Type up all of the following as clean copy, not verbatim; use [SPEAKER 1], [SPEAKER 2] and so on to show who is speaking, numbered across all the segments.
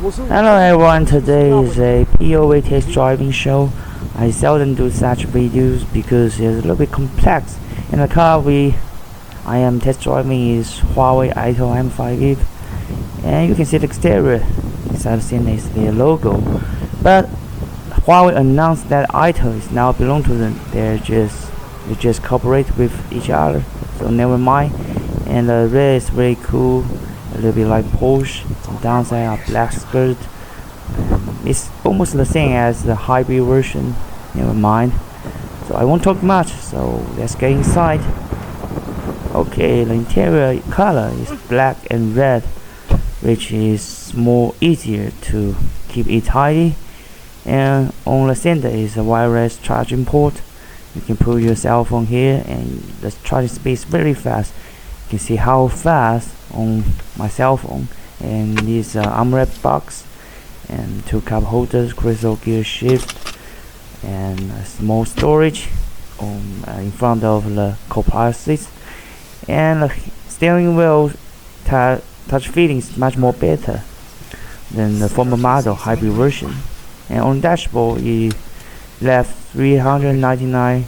[SPEAKER 1] Hello everyone, today is a POV test driving show. I seldom do such videos because it's a little bit complex. In the car I am test driving is Huawei AITO M5 EV, and you can see the exterior. Inside the scene is the logo, but Huawei announced that AITO is now belong to them. They just cooperate with each other, so never mind. And the rear is very cool, a little bit like Porsche. On downside are black skirt. It's almost the same as the hybrid version, never mind. So I won't talk much, so let's get inside. Okay, the interior color is black and red, which is more easier to keep it tidy. And on the center is a wireless charging port. You can put your cell phone here, and the charging speed is very fast. You can see how fast on my cell phone. And this armrest box, and two cup holders, crystal gear shift, and a small storage in front of the co-pilot seat. And the steering wheel touch feeling is much more better than the former model hybrid version. And on dashboard, it left 399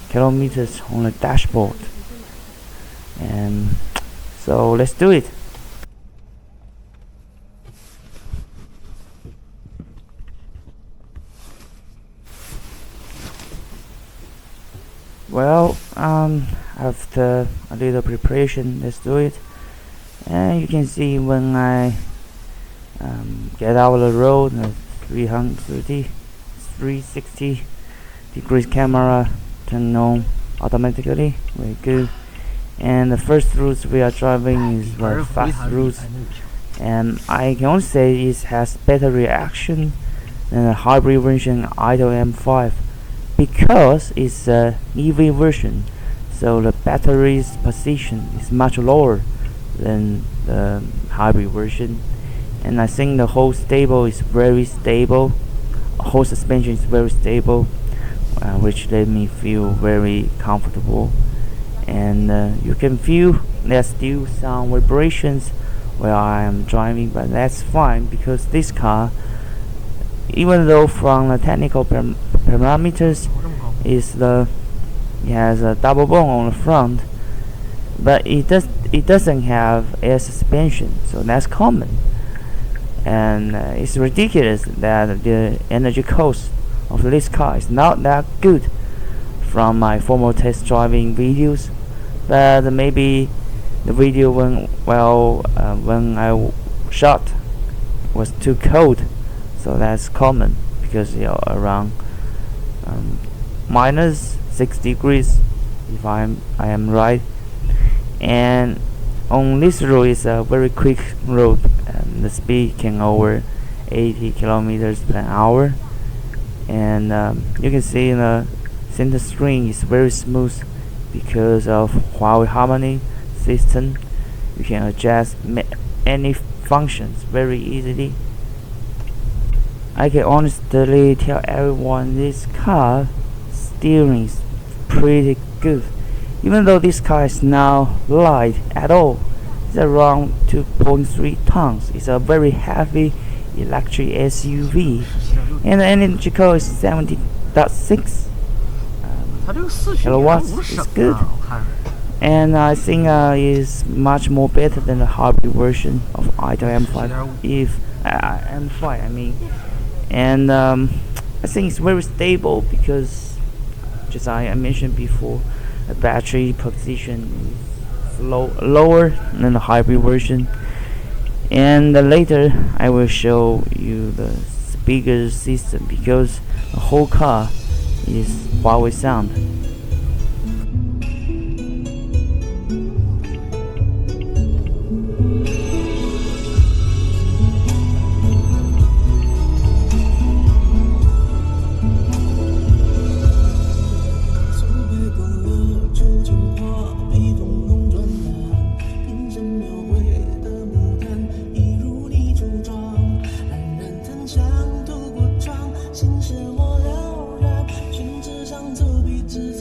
[SPEAKER 1] kilometers on the dashboard. And so let's do it. Well, after a little preparation, let's do it. And you can see when I get out of the road, 360 degrees camera turn on automatically. Very good. And the first route we are driving is the fast route, and I can only say it has better reaction than the hybrid version AITO M5 because it's a EV version, so the battery's position is much lower than the hybrid version. And I think the whole stable is very stable. Whole suspension is very stable, which let me feel very comfortable. And you can feel there's still some vibrations while I am driving, but that's fine because this car, even though from the technical parameters, it has a double bone on the front, but it doesn't have air suspension, so that's common. And it's ridiculous that the energy cost of this car is not that good from my former test driving videos. But maybe the video when I shot was too cold, so that's common because around -6 degrees, if I am right. And on this road is a very quick road, and the speed can over 80 kilometers per hour. And you can see in the center screen is very smooth because of Huawei Harmony system. You can adjust any functions very easily. I can honestly tell everyone this car steering is pretty good, even though this car is not light at all. It's around 2.3 tons. It's a very heavy electric SUV, and the energy cost is 70.6 kilowatts. It's good, and I think it's much more better than the hybrid version of AITO M5 M5. I mean, and I think it's very stable because, just I mentioned before, the battery position is lower than the hybrid version. And later I will show you the speaker system because the whole car is Huawei sound.
[SPEAKER 2] 心事我了然，君子上走笔直。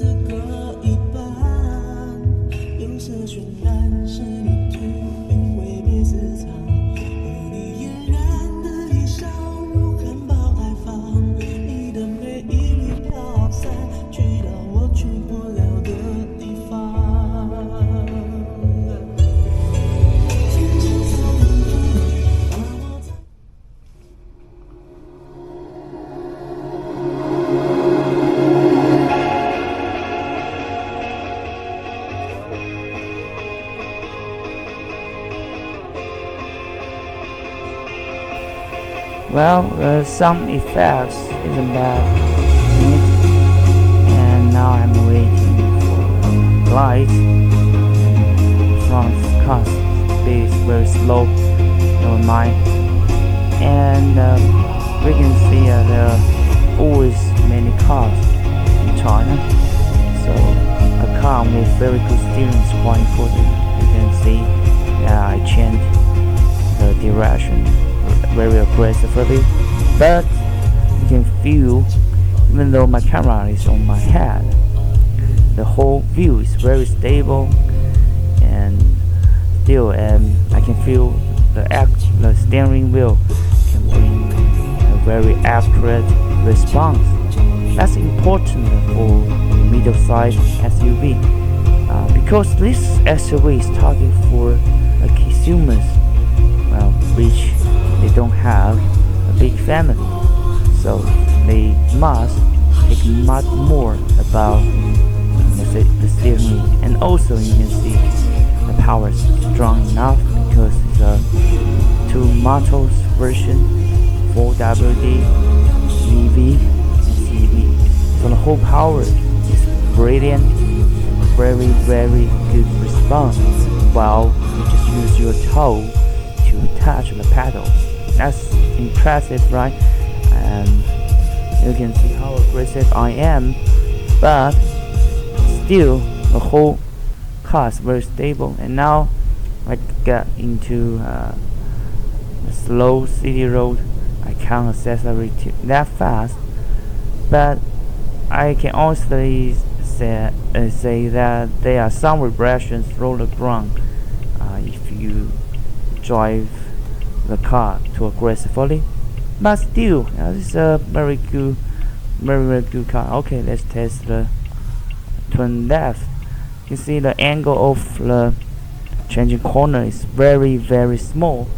[SPEAKER 1] Well, some effects isn't bad in it, and now I'm waiting for light. Front car speed is very slow, never mind. And we can see there are always many cars in China, so a car with very good steering is quite important. You can see that I changed the direction very aggressively, but you can feel, even though my camera is on my head, the whole view is very stable, and still I can feel the steering wheel can bring a very accurate response. That's important for middle-sized SUV, because this SUV is targeted for consumers, which they don't have a big family, so they must think much more about the steering wheel. And also you can see the power is strong enough because it's a 2 motors version, 4WD, EV, and CV. So the whole power is brilliant, very good response, while you just use your toe to touch the pedal. That's impressive, right? And you can see how aggressive I am, but still the whole car is very stable. And now I get into a slow city road. I can't accelerate that fast, but I can honestly say that there are some vibrations through the ground if you drive the car too aggressively. But still, this is a very good car. Okay, let's test the turn left. You see the angle of the changing corner is very small,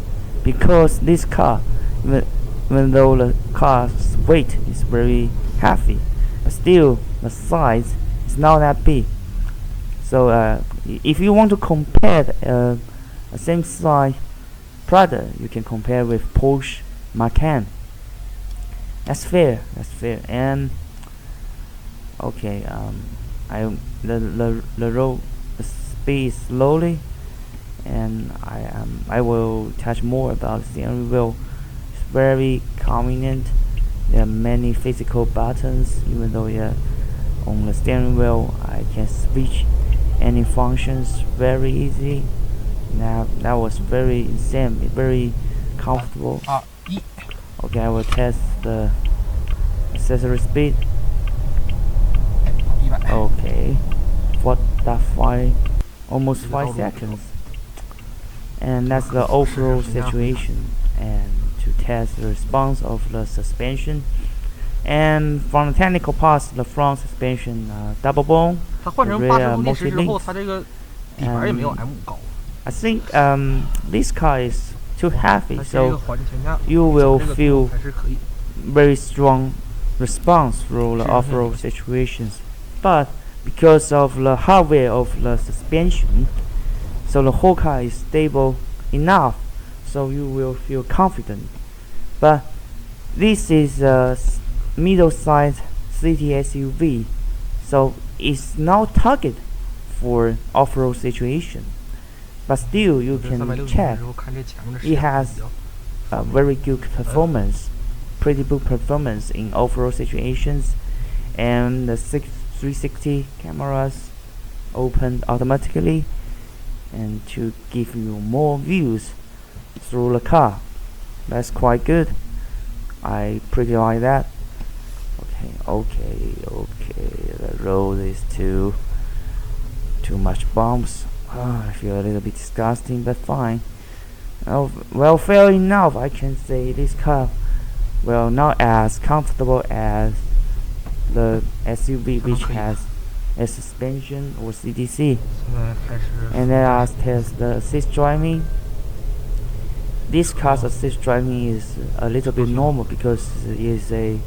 [SPEAKER 1] because this car, even though the car's weight is very heavy, but still the size is not that big. So if you want to compare a same size product, you can compare with Porsche Macan. That's fair. And okay, the road speed slowly, and I will touch more about the steering wheel. It's very convenient. There are many physical buttons, even though on the steering wheel I can switch any functions very easy. Now that was very insane, very comfortable. Okay, I will test the accessory speed. Okay, 4.5, almost 5 seconds. And that's the off-road situation. And to test the response of the suspension. And from the technical parts, the front suspension double bone, the rear multi-link. I think this car is too heavy, so you will feel very strong response through the off-road situations. But because of the hardware of the suspension, so the whole car is stable enough, so you will feel confident. But this is a middle-sized city SUV, so it's not targeted for off-road situation. But still, you can check it has a very good performance, pretty good performance in off-road situations, and the 360 cameras open automatically, and to give you more views through the car. That's quite good. I pretty like that. Okay. The road is too much bumps. I feel a little bit disgusting, but fine. Well, fair enough. I can say this car, well, not as comfortable as the SUV, which has a suspension or CDC. And then I'll test the assist driving. This car's assist driving is a little bit normal because it is a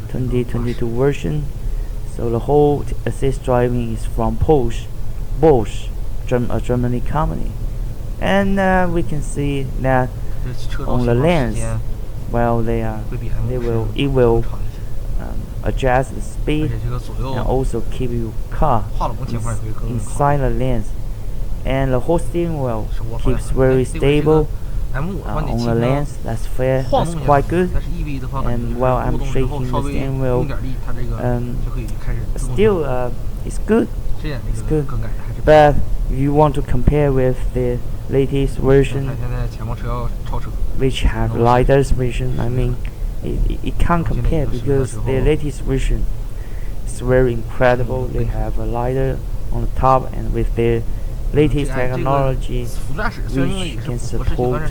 [SPEAKER 1] 2022 version. So the whole assist driving is from Bosch, a Germany company. And we can see that on the lens, while it will adjust the speed and also keep your car inside the lanes. And the whole steering wheel keeps very stable on the lanes. That's fair. That's quite good. And while I'm shaking the steering wheel, still it's good. It's good. But if you want to compare with the latest version, which have LiDAR's version, I mean, it can't compare because the latest version is very incredible. They have a LiDAR on the top, and with their latest technology, which can support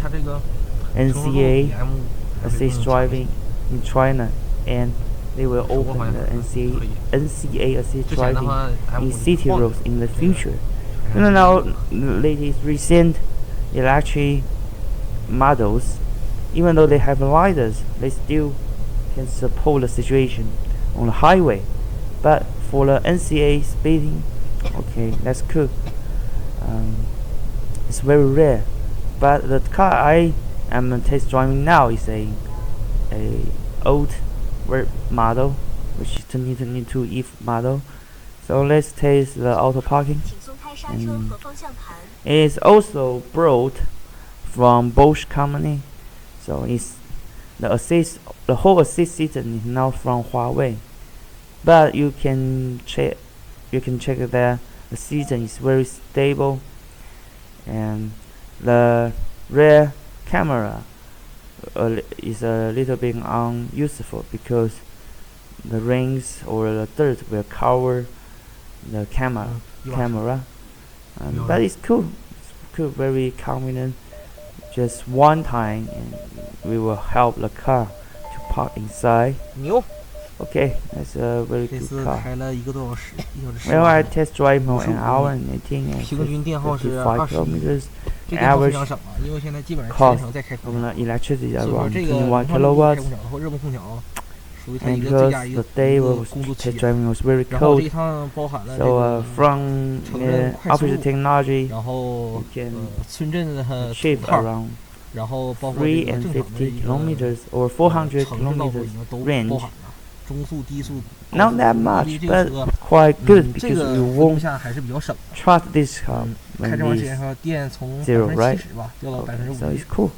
[SPEAKER 1] NCA assist driving in China, and they will open the NCA assist driving in city roads in the future. Now, the latest recent electric models, even though they have LiDARs, they still can support the situation on the highway. But for the NCA speeding, okay, that's cool. It's very rare. But the car I am test driving now is a old model, which is 2022 EV model. So let's test the auto parking. And it is also brought from Bosch company. So it's the whole assist system is now from Huawei. But you can check that the system is very stable, and the rear camera is a little bit unuseful because the rings or the dirt will cover the camera. But it's cool. It's cool, very convenient. Just one time, and we will help the car to park inside. Okay, that's a very good car. Well, I test drive for an hour and 18 and 55 kilometers. Average cost of the electricity around 21 kilowatts. And because the day was test driving was very cold, so from official technology, you can achieve around 350 kilometers or 400 kilometers range. Not that much, but quite good because you won't trust this car when it's zero, right? Okay, so it's cool.